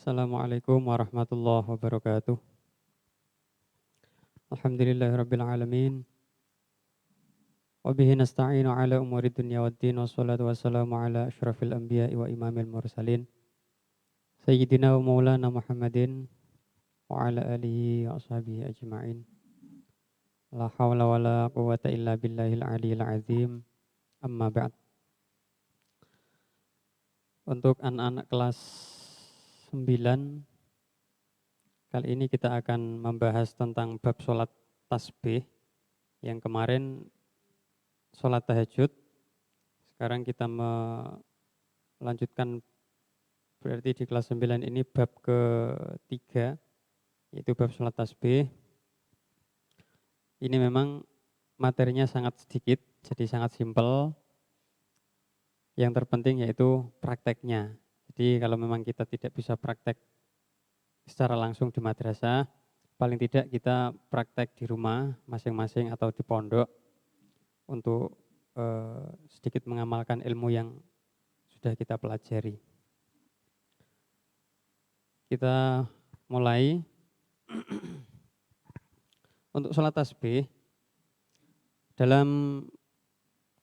Assalamualaikum warahmatullahi wabarakatuh. Alhamdulillahirabbil alamin. Wa bihi nasta'inu ala umuri dunya waddin wassalatu wassalamu ala asyrafil anbiya'i wa imamil mursalin sayyidina wa maulana Muhammadin wa ala alihi wa ashabihi ajma'in. La hawla wa la quwwata illa billahil aliyil azim. Amma ba'd. Untuk anak-anak kelas 9, kali ini kita akan membahas tentang bab sholat tasbih. Yang kemarin sholat tahajud, sekarang kita melanjutkan, berarti di kelas 9 ini bab ketiga, yaitu bab sholat tasbih. Ini memang materinya sangat sedikit, jadi sangat simpel. Yang terpenting yaitu prakteknya. Jadi kalau memang kita tidak bisa praktek secara langsung di madrasah, paling tidak kita praktek di rumah masing-masing atau di pondok untuk sedikit mengamalkan ilmu yang sudah kita pelajari. Kita mulai. Untuk sholat tasbih, dalam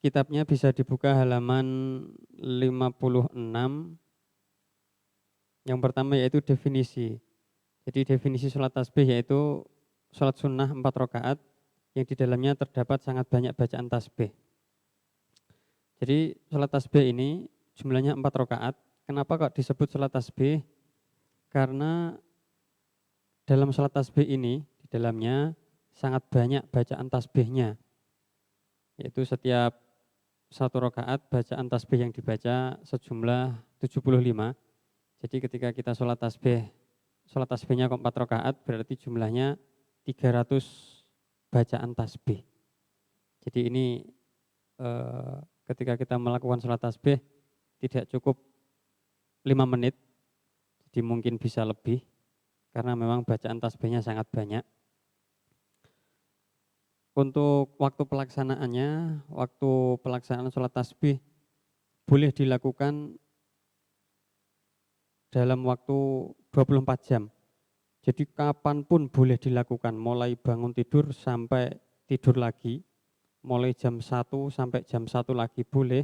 kitabnya bisa dibuka halaman 56. Yang pertama yaitu definisi. Jadi definisi sholat tasbih yaitu sholat sunnah 4 rakaat yang di dalamnya terdapat sangat banyak bacaan tasbih. Jadi sholat tasbih ini jumlahnya 4 rakaat. Kenapa kok disebut sholat tasbih? Karena dalam sholat tasbih ini di dalamnya sangat banyak bacaan tasbihnya. Yaitu setiap 1 rakaat bacaan tasbih yang dibaca sejumlah 75. Jadi ketika kita sholat tasbihnya kok 4 rakaat berarti jumlahnya 300 bacaan tasbih. Jadi ini ketika kita melakukan sholat tasbih tidak cukup 5 menit, jadi mungkin bisa lebih karena memang bacaan tasbihnya sangat banyak. Untuk waktu pelaksanaan sholat tasbih boleh dilakukan dalam waktu 24 jam. Jadi kapanpun boleh dilakukan, mulai bangun tidur sampai tidur lagi, mulai jam 1 sampai jam 1 lagi boleh,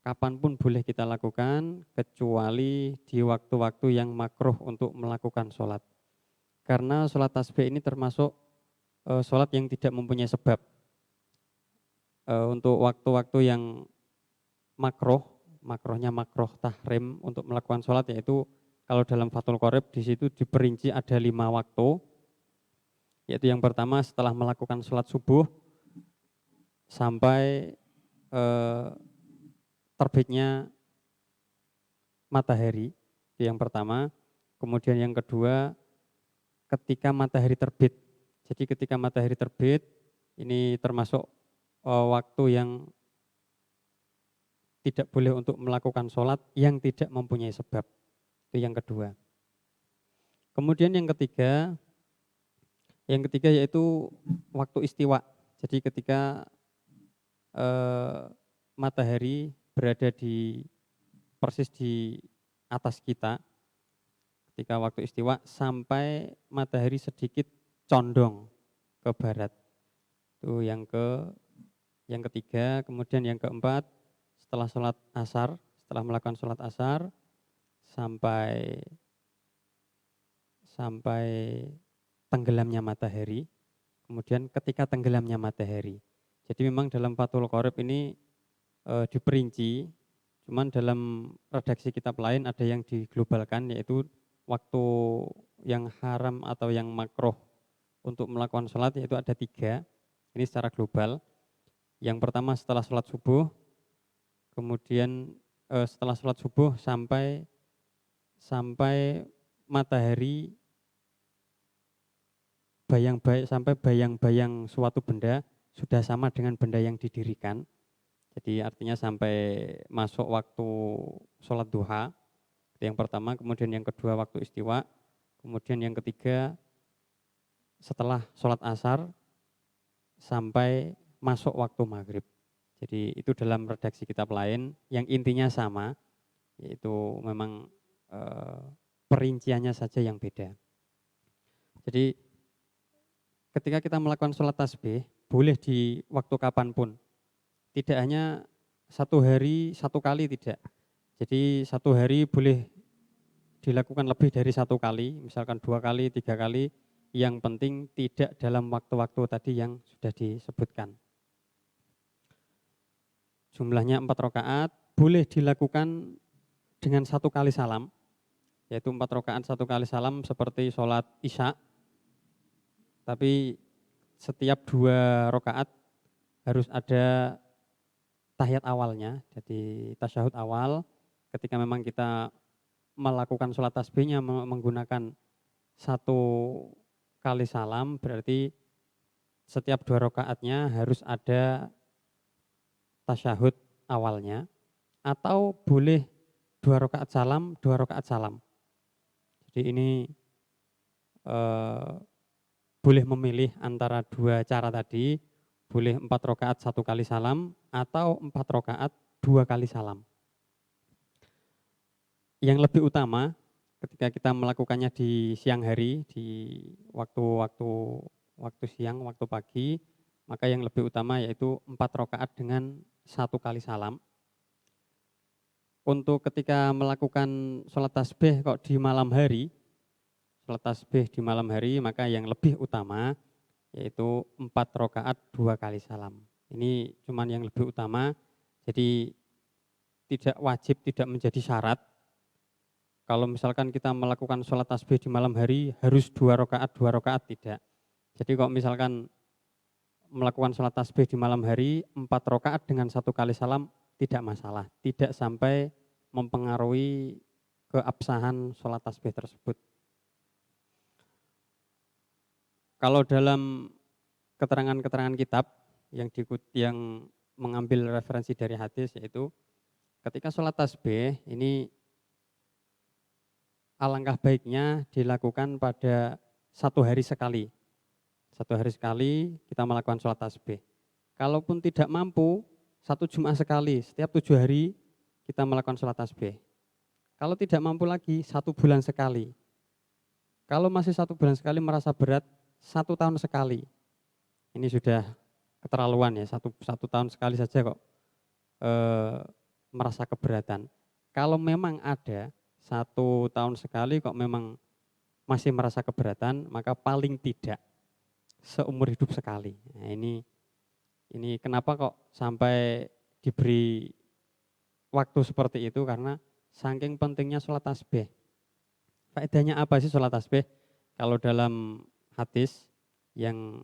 kapanpun boleh kita lakukan, kecuali di waktu-waktu yang makruh untuk melakukan sholat. Karena sholat tasbih ini termasuk sholat yang tidak mempunyai sebab. Untuk waktu-waktu yang makruhnya makruh tahrim untuk melakukan sholat, yaitu kalau dalam Fathul Qorib di situ diperinci ada 5 waktu, yaitu yang pertama setelah melakukan sholat subuh sampai terbitnya matahari, itu yang pertama. Kemudian yang kedua ketika matahari terbit. Jadi ketika matahari terbit ini termasuk waktu yang tidak boleh untuk melakukan sholat yang tidak mempunyai sebab. Itu yang kedua. Kemudian yang ketiga yaitu waktu istiwa. Jadi ketika matahari berada persis di atas kita, ketika waktu istiwa sampai matahari sedikit condong ke barat. Itu yang ketiga. Kemudian yang keempat, setelah melakukan sholat asar sampai tenggelamnya matahari. Kemudian ketika tenggelamnya matahari. Jadi memang dalam Fathul Qorib ini diperinci, cuman dalam redaksi kitab lain ada yang diglobalkan, yaitu waktu yang haram atau yang makruh untuk melakukan sholat yaitu ada 3. Ini secara global. Yang pertama setelah sholat subuh, kemudian setelah sholat subuh sampai matahari sampai bayang-bayang suatu benda sudah sama dengan benda yang didirikan. Jadi artinya sampai masuk waktu sholat duha. Itu yang pertama. Kemudian yang kedua waktu istiwa. Kemudian yang ketiga setelah sholat asar sampai masuk waktu maghrib. Jadi itu dalam redaksi kitab lain yang intinya sama, yaitu memang perinciannya saja yang beda. Jadi ketika kita melakukan sholat tasbih, boleh di waktu kapanpun. Tidak hanya satu hari satu kali, tidak. Jadi satu hari boleh dilakukan lebih dari satu kali, misalkan 2 kali, 3 kali. Yang penting tidak dalam waktu-waktu tadi yang sudah disebutkan. Jumlahnya 4 rakaat, boleh dilakukan dengan 1 kali salam, yaitu 4 rakaat 1 kali salam seperti sholat isya. Tapi setiap 2 rakaat harus ada tahiyat awalnya, jadi tasyahud awal. Ketika memang kita melakukan sholat tasbihnya menggunakan 1 kali salam, berarti setiap 2 rakaatnya harus ada tasyahud awalnya, atau boleh 2 rakaat salam, 2 rakaat salam. Jadi ini boleh memilih antara 2 cara tadi, boleh 4 rakaat 1 kali salam, atau 4 rakaat 2 kali salam. Yang lebih utama ketika kita melakukannya di siang hari, di waktu siang, waktu pagi, maka yang lebih utama yaitu 4 rakaat dengan 1 kali salam. Untuk ketika melakukan sholat tasbih kok di malam hari, sholat tasbih di malam hari, maka yang lebih utama yaitu 4 rakaat 2 kali salam. Ini cuman yang lebih utama, jadi tidak wajib, tidak menjadi syarat. Kalau misalkan kita melakukan sholat tasbih di malam hari harus 2 rakaat, tidak. Jadi kalau misalkan melakukan sholat tasbih di malam hari 4 rakaat dengan 1 kali salam tidak masalah, tidak sampai mempengaruhi keabsahan sholat tasbih tersebut. Kalau dalam keterangan-keterangan kitab yang mengambil referensi dari hadis, yaitu ketika sholat tasbih ini alangkah baiknya dilakukan pada 1 hari sekali. 1 hari sekali kita melakukan sholat tasbih. Kalaupun tidak mampu, 1 Jumat sekali, setiap 7 hari kita melakukan sholat tasbih. Kalau tidak mampu lagi, 1 bulan sekali. Kalau masih 1 bulan sekali merasa berat, 1 tahun sekali. Ini sudah keterlaluan ya, satu tahun sekali saja kok merasa keberatan. Kalau memang ada 1 tahun sekali kok memang masih merasa keberatan, maka paling tidak seumur hidup sekali. Nah, ini kenapa kok sampai diberi waktu seperti itu, karena saking pentingnya sholat tasbih. Faedahnya apa sih sholat tasbih? Kalau dalam hadis yang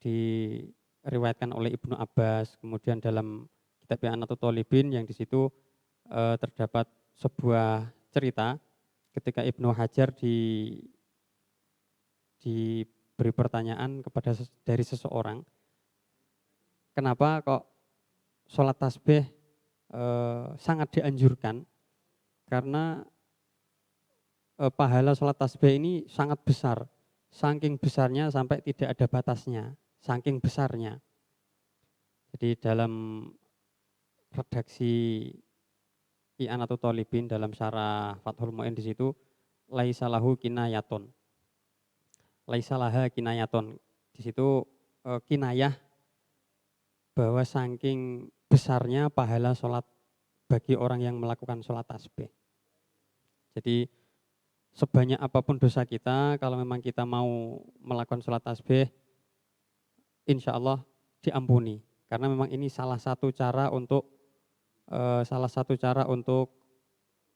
diriwayatkan oleh Ibnu Abbas, kemudian dalam kitab I'anatul Thalibin yang di situ terdapat sebuah cerita ketika Ibnu Hajar diberi pertanyaan dari seseorang, kenapa kok sholat tasbih sangat dianjurkan, karena pahala sholat tasbih ini sangat besar, saking besarnya sampai tidak ada batasnya, saking besarnya. Jadi dalam redaksi I'anatul Thalibin dalam syarah Fathul Mu'in di situ, laisalahu kinayaton. Laisalaha kinayaton. Di situ kinayah bahwa saking besarnya pahala sholat bagi orang yang melakukan sholat tasbih. Jadi sebanyak apapun dosa kita, kalau memang kita mau melakukan sholat tasbih, insya Allah diampuni. Karena memang ini salah satu cara untuk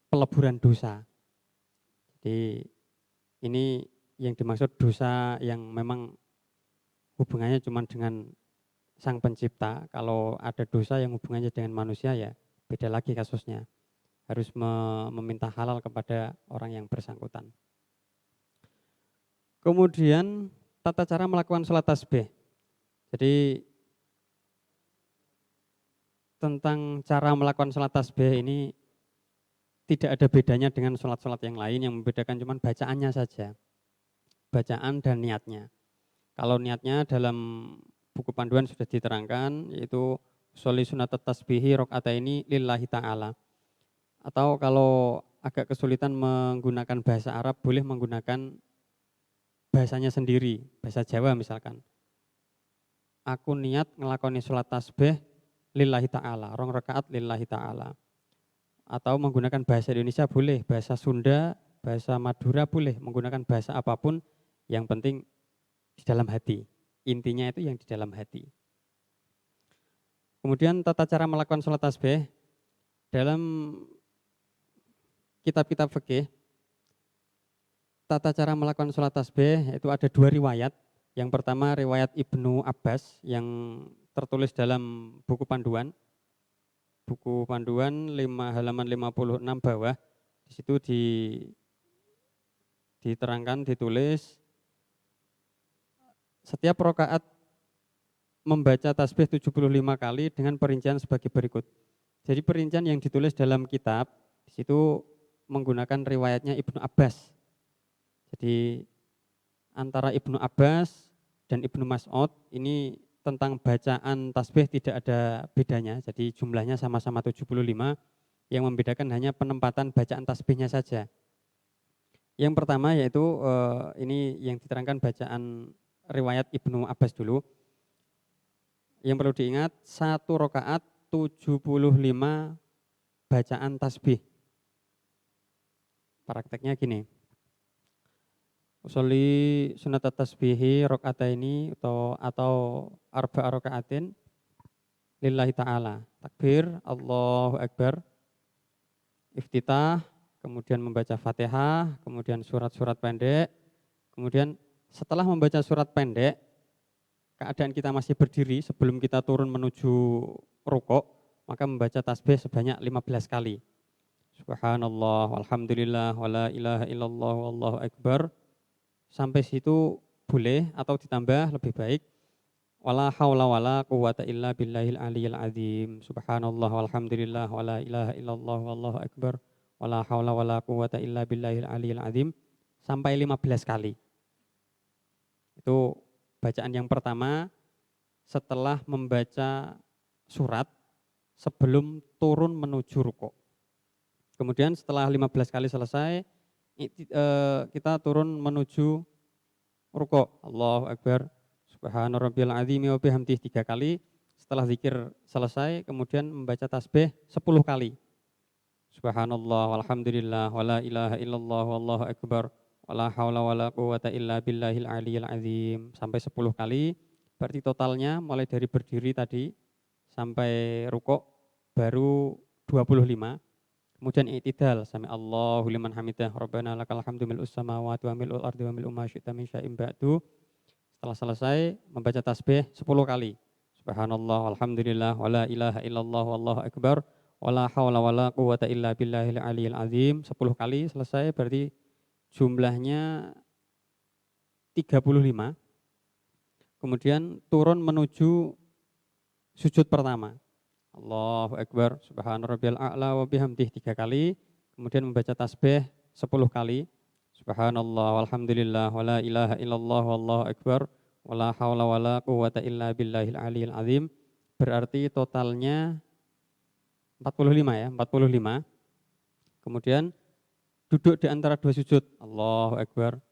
peleburan dosa. Jadi ini yang dimaksud dosa yang memang hubungannya cuma dengan Sang Pencipta. Kalau ada dosa yang hubungannya dengan manusia, ya beda lagi kasusnya. Harus meminta halal kepada orang yang bersangkutan. Kemudian tata cara melakukan sholat tasbih. Jadi tentang cara melakukan sholat tasbih ini tidak ada bedanya dengan sholat-sholat yang lain, yang membedakan cuma bacaannya saja. Bacaan dan niatnya. Kalau niatnya dalam buku panduan sudah diterangkan, yaitu sholli sunat tasbihi rok'ataini lillahi ta'ala. Atau kalau agak kesulitan menggunakan bahasa Arab, boleh menggunakan bahasanya sendiri, bahasa Jawa misalkan. Aku niat ngelakoni sholat tasbih lillahi ta'ala, 2 rakaat lillahi ta'ala. Atau menggunakan bahasa Indonesia boleh, bahasa Sunda, bahasa Madura boleh, menggunakan bahasa apapun, yang penting di dalam hati. Intinya itu yang di dalam hati. Kemudian tata cara melakukan sholat tasbih, dalam kitab-kitab fikih, tata cara melakukan sholat tasbih itu ada 2 riwayat. Yang pertama riwayat Ibnu Abbas yang tertulis dalam buku panduan. Buku panduan halaman 56 bawah. Di situ diterangkan, ditulis setiap rakaat membaca tasbih 75 kali dengan perincian sebagai berikut. Jadi perincian yang ditulis dalam kitab di situ menggunakan riwayatnya Ibnu Abbas. Jadi antara Ibnu Abbas dan Ibnu Mas'ud ini tentang bacaan tasbih tidak ada bedanya. Jadi jumlahnya sama-sama 75, yang membedakan hanya penempatan bacaan tasbihnya saja. Yang pertama yaitu ini yang diterangkan bacaan riwayat Ibnu Abbas dulu. Yang perlu diingat, 1 rakaat 75 bacaan tasbih. Prakteknya gini. Usolli sunat tasbihi rakaataini atau arba'a rakaatin lillahi ta'ala. Takbir, Allahu Akbar. Iftitah, kemudian membaca Fatihah, kemudian surat-surat pendek. Kemudian setelah membaca surat pendek, keadaan kita masih berdiri sebelum kita turun menuju rukuk, maka membaca tasbih sebanyak 15 kali. Subhanallah, walhamdulillah, wala ilaha illallah, wallahu akbar. Sampai situ boleh atau ditambah lebih baik. Wala haula wala quwata illa billahil aliyil azim. Subhanallah walhamdulillah wala ilaha illallah wallahu akbar. Wala haula wala quwata illa billahil aliyil azim. Sampai 15 kali. Itu bacaan yang pertama setelah membaca surat sebelum turun menuju rukuk. Kemudian setelah 15 kali selesai, kita turun menuju rukuk. Allahu Akbar. Subhana rabbiyal azim wa bihamdihi 3 kali. Setelah zikir selesai, kemudian membaca tasbih 10 kali. Subhanallah walhamdulillah wala ilaha illallah wallahu akbar. Wala haula wala quwata illa billahil aliyil azim. Sampai 10 kali. Berarti totalnya mulai dari berdiri tadi sampai rukuk baru 25. Kemudian i'tidal, sami Allahu liman hamidah, Rabbana lakal hamdu mil'us samawati wa mil'ul ardi wa mil'u ma syi'ta min syai'in ba'du. Setelah selesai membaca tasbih 10 kali. Subhanallah walhamdulillah wala ilaha illallah wallahu akbar wala haula wala quwata illa billahil aliyil azim. 10 kali selesai berarti jumlahnya 35. Kemudian turun menuju sujud pertama. Allahu Akbar, subhana rabbiyal a'la wa bihamdihi 3 kali. Kemudian membaca tasbih 10 kali. Subhanallah walhamdulillah wala ilaha illallah wallahu akbar wala haula wala quwata illa billahil aliyil azim. Berarti totalnya 45 ya, 45. Kemudian duduk di antara 2 sujud. Allahu Akbar.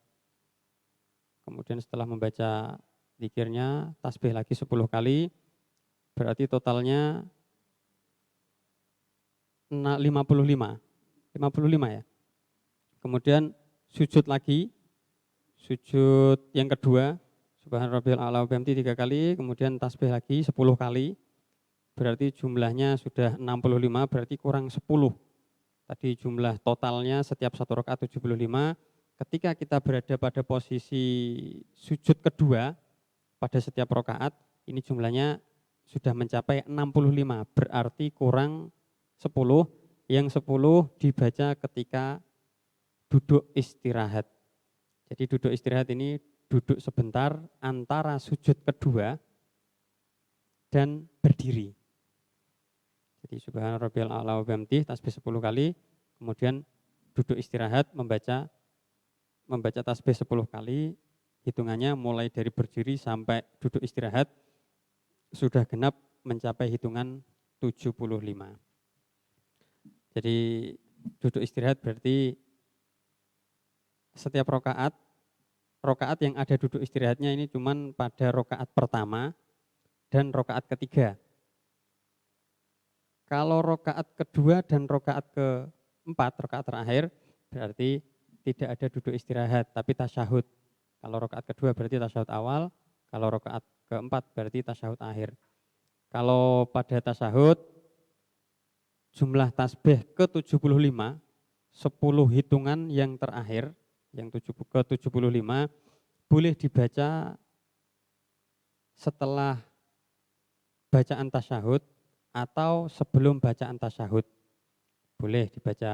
Kemudian setelah membaca zikirnya tasbih lagi 10 kali. Berarti totalnya 55 ya. Kemudian sujud lagi, sujud yang kedua, subhana rabbiyal a'la wa bihamdihi 3 kali, kemudian tasbih lagi 10 kali. Berarti jumlahnya sudah 65, berarti kurang 10. Tadi jumlah totalnya setiap 1 rakaat 75. Ketika kita berada pada posisi sujud kedua pada setiap rakaat, ini jumlahnya sudah mencapai 65, berarti kurang 10, yang 10 dibaca ketika duduk istirahat. Jadi duduk istirahat ini duduk sebentar antara sujud kedua dan berdiri. Jadi subhana rabbiyal a'la wa bihamdihi tasbih 10 kali, kemudian duduk istirahat membaca tasbih 10 kali, hitungannya mulai dari berdiri sampai duduk istirahat sudah genap mencapai hitungan 75. Jadi Duduk istirahat berarti setiap rokaat yang ada duduk istirahatnya ini cuman pada rokaat pertama dan rokaat ketiga. Kalau rokaat kedua dan rokaat keempat, rokaat terakhir, berarti tidak ada duduk istirahat, tapi tasyahud. Kalau rokaat kedua berarti tasyahud awal, kalau rokaat keempat berarti tasyahud akhir. Kalau pada tasyahud, jumlah tasbih ke-75, 10 hitungan yang terakhir, yang ke-75, boleh dibaca setelah bacaan tasyahud atau sebelum bacaan tasyahud. Boleh dibaca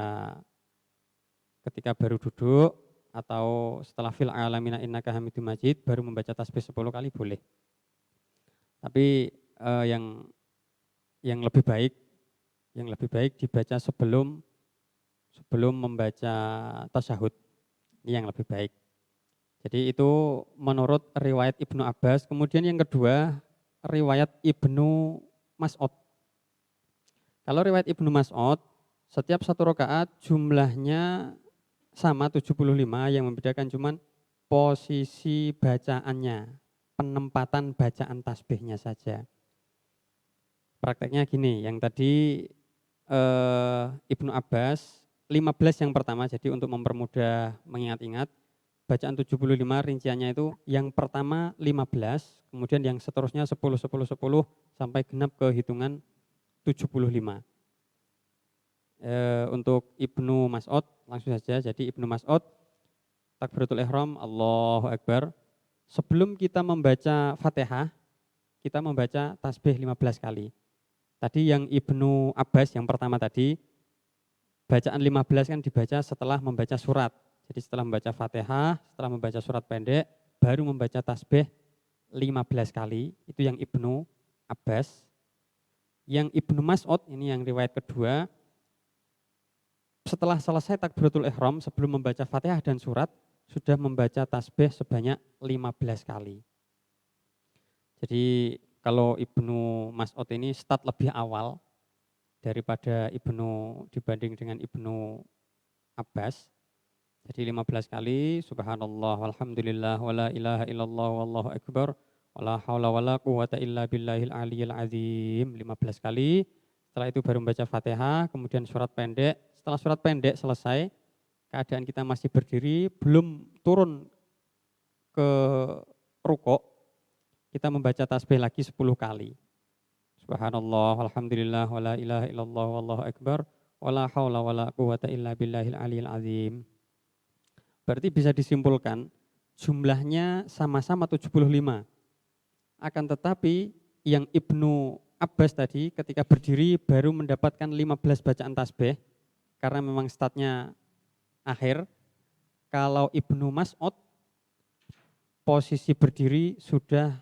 ketika baru duduk atau setelah fil alamina innaka hamidum majid baru membaca tasbih 10 kali boleh. Tapi yang lebih baik dibaca sebelum membaca tasyahud. Ini yang lebih baik. Jadi itu menurut riwayat Ibnu Abbas. Kemudian yang kedua, riwayat Ibnu Mas'ud. Kalau riwayat Ibnu Mas'ud, setiap satu rakaat jumlahnya sama 75, yang membedakan cuman posisi bacaannya, penempatan bacaan tasbihnya saja. Prakteknya gini, yang tadi Ibnu Abbas 15 yang pertama, jadi untuk mempermudah mengingat-ingat, bacaan 75 rinciannya itu yang pertama 15, kemudian yang seterusnya 10, 10, 10 sampai genap ke hitungan 75. Untuk Ibnu Mas'ud langsung saja, jadi Ibnu Mas'ud takbiratul ihram Allahu Akbar. Sebelum kita membaca Fatihah, kita membaca tasbih 15 kali. Tadi yang Ibnu Abbas yang pertama tadi, bacaan 15 kan dibaca setelah membaca surat. Jadi setelah membaca Fatihah, setelah membaca surat pendek, baru membaca tasbih 15 kali. Itu yang Ibnu Abbas. Yang Ibnu Mas'ud, ini yang riwayat kedua, setelah selesai takbiratul ihram, sebelum membaca Fatihah dan surat, sudah membaca tasbih sebanyak 15 kali. Jadi kalau Ibnu Mas'ud ini start lebih awal daripada dibanding dengan Ibnu Abbas. Jadi 15 kali subhanallah walhamdulillah wala ilaha illallah wallahu akbar wala haula wala quwata illa billahil aliyil azim 15 kali. Setelah itu baru membaca Fatihah, kemudian surat pendek. Setelah surat pendek selesai, keadaan kita masih berdiri, belum turun ke rukuk, kita membaca tasbih lagi 10 kali. Subhanallah, alhamdulillah, wala ilaha illallah, wallahu akbar, wala hawla wala quwata illa billahil aliyil azim. Berarti bisa disimpulkan jumlahnya sama-sama 75. Akan tetapi yang Ibnu Abbas tadi ketika berdiri baru mendapatkan 15 bacaan tasbih karena memang startnya akhir. Kalau Ibnu Mas'ud posisi berdiri sudah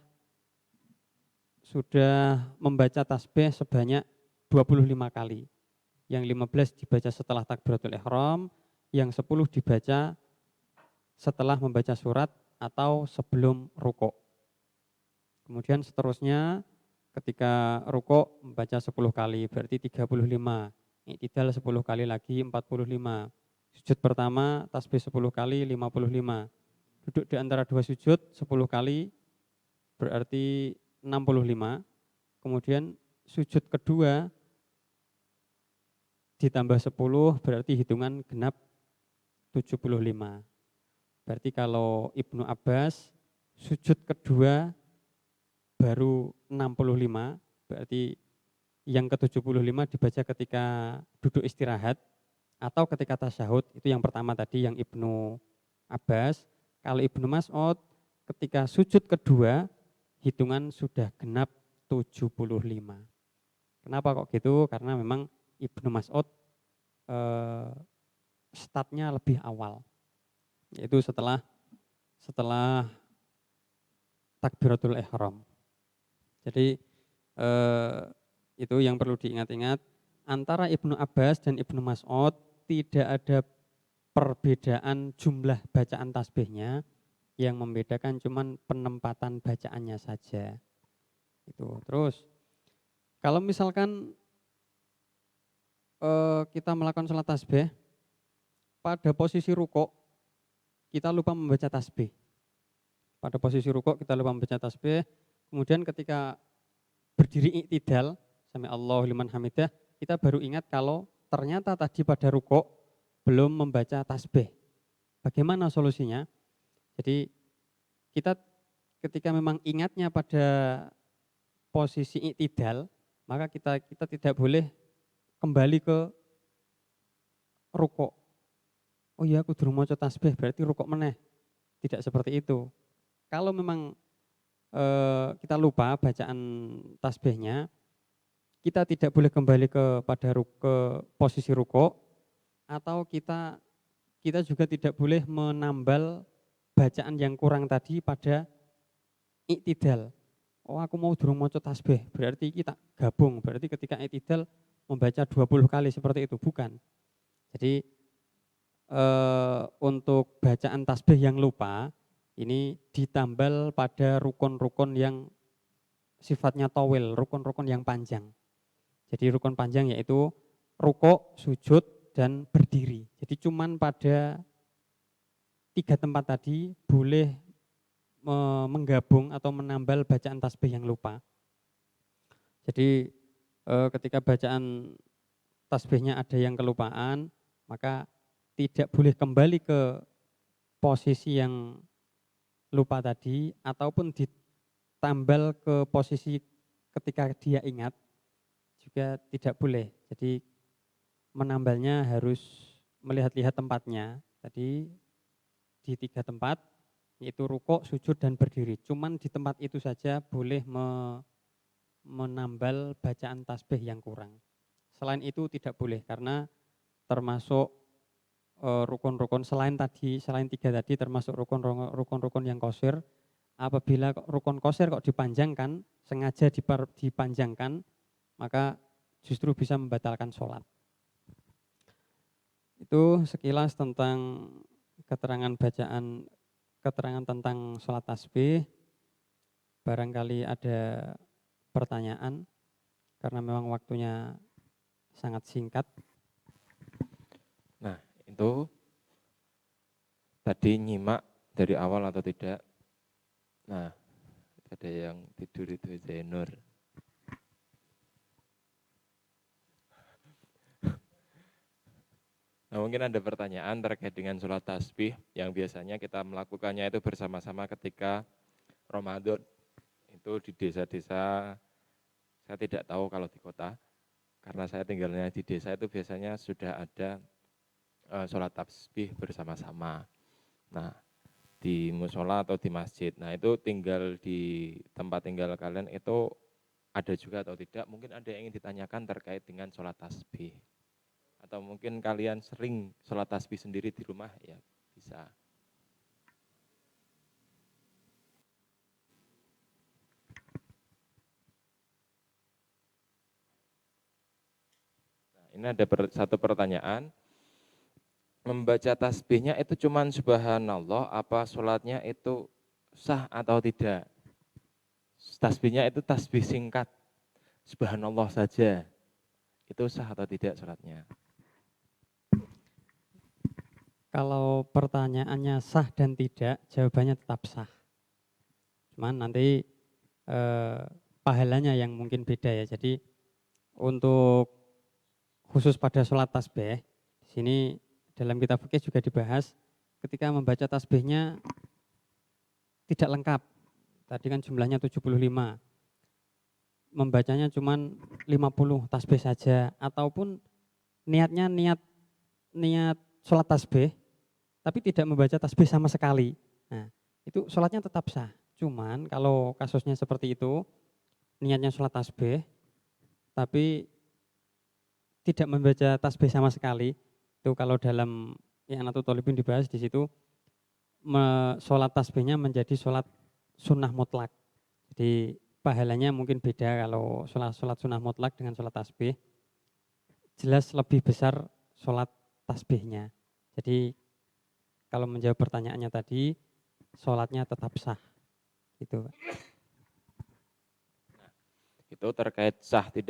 membaca tasbih sebanyak 25 kali. Yang 15 dibaca setelah takbiratul ihram, yang 10 dibaca setelah membaca surat atau sebelum rukuk. Kemudian seterusnya ketika rukuk membaca 10 kali, berarti 35. I'tidal 10 kali lagi 45. Sujud pertama tasbih 10 kali 55. Duduk di antara dua sujud 10 kali berarti 65. Kemudian sujud kedua ditambah 10 berarti hitungan genap 75. Berarti kalau Ibnu Abbas sujud kedua baru 65, berarti yang ke-75 dibaca ketika duduk istirahat atau ketika tasyahud, itu yang pertama tadi yang Ibnu Abbas. Kalau Ibnu Mas'ud ketika sujud kedua hitungan sudah genap 75. Kenapa kok gitu? Karena memang Ibnu Mas'ud startnya lebih awal, yaitu setelah takbiratul ihram. Jadi itu yang perlu diingat-ingat, antara Ibnu Abbas dan Ibnu Mas'ud tidak ada perbedaan jumlah bacaan tasbihnya, yang membedakan cuman penempatan bacaannya saja. Itu. Terus kalau misalkan kita melakukan sholat tasbih pada posisi rukuk kita lupa membaca tasbih. Pada posisi rukuk kita lupa membaca tasbih, kemudian ketika berdiri iktidal, sami Allahu liman hamidah, kita baru ingat kalau ternyata tadi pada rukuk belum membaca tasbih. Bagaimana solusinya? Jadi kita ketika memang ingatnya pada posisi iktidal, maka kita tidak boleh kembali ke rukuk. Oh iya, aku durung maca tasbih, berarti rukuk meneh. Tidak seperti itu. Kalau memang kita lupa bacaan tasbihnya, kita tidak boleh kembali ke posisi rukuk, atau kita juga tidak boleh menambal bacaan yang kurang tadi pada iktidal. Oh, aku mau durung maca tasbih, berarti kita gabung, berarti ketika iktidal membaca 20 kali seperti itu, bukan. Jadi untuk bacaan tasbih yang lupa ini ditambal pada rukun-rukun yang sifatnya towel, rukun-rukun yang panjang. Jadi rukun panjang yaitu rukuk, sujud, dan berdiri. Jadi cuman pada 3 tempat tadi boleh menggabung atau menambal bacaan tasbih yang lupa. Jadi ketika bacaan tasbihnya ada yang kelupaan, maka tidak boleh kembali ke posisi yang lupa tadi, ataupun ditambal ke posisi ketika dia ingat, juga tidak boleh. Jadi menambalnya harus melihat-lihat tempatnya. Tadi di 3 tempat, yaitu rukuk, sujud, dan berdiri. Cuman di tempat itu saja boleh menambal bacaan tasbih yang kurang. Selain itu tidak boleh, karena termasuk rukun-rukun selain 3 tadi, termasuk rukun-rukun yang qashir. Apabila rukun qashir kok dipanjangkan, sengaja dipanjangkan, maka justru bisa membatalkan sholat. Itu sekilas tentang keterangan tentang sholat tasbih. Barangkali ada pertanyaan, karena memang waktunya sangat singkat. Nah, itu tadi nyimak dari awal atau tidak? Nah, ada yang tidur itu Zainur. Nah, mungkin ada pertanyaan terkait dengan sholat tasbih yang biasanya kita melakukannya itu bersama-sama ketika Ramadan. Itu di desa-desa, saya tidak tahu kalau di kota, karena saya tinggalnya di desa itu biasanya sudah ada sholat tasbih bersama-sama. Nah, di musola atau di masjid. Nah, itu tinggal di tempat tinggal kalian itu ada juga atau tidak? Mungkin ada yang ingin ditanyakan terkait dengan sholat tasbih. Atau mungkin kalian sering sholat tasbih sendiri di rumah, ya bisa. Nah, ini ada satu pertanyaan. Membaca tasbihnya itu cuman subhanallah, apa sholatnya itu sah atau tidak? Tasbihnya itu tasbih singkat, subhanallah saja. Itu sah atau tidak sholatnya? Kalau pertanyaannya sah dan tidak, jawabannya tetap sah. Cuman nanti pahalanya yang mungkin beda ya. Jadi untuk khusus pada sholat tasbih, di sini dalam kitab fikih juga dibahas ketika membaca tasbihnya tidak lengkap. Tadi kan jumlahnya 75. Membacanya cuman 50 tasbih saja, ataupun niatnya niat sholat tasbih tapi tidak membaca tasbih sama sekali. Nah, itu sholatnya tetap sah. Cuman kalau kasusnya seperti itu, niatnya sholat tasbih tapi tidak membaca tasbih sama sekali, itu kalau dalam I'anatul Thalibin dibahas di situ, sholat tasbihnya menjadi sholat sunnah mutlak. Jadi pahalanya mungkin beda kalau sholat sunnah mutlak dengan sholat tasbih. Jelas lebih besar sholat tasbihnya. Jadi kalau menjawab pertanyaannya tadi, sholatnya tetap sah. Gitu. Itu terkait sah tidak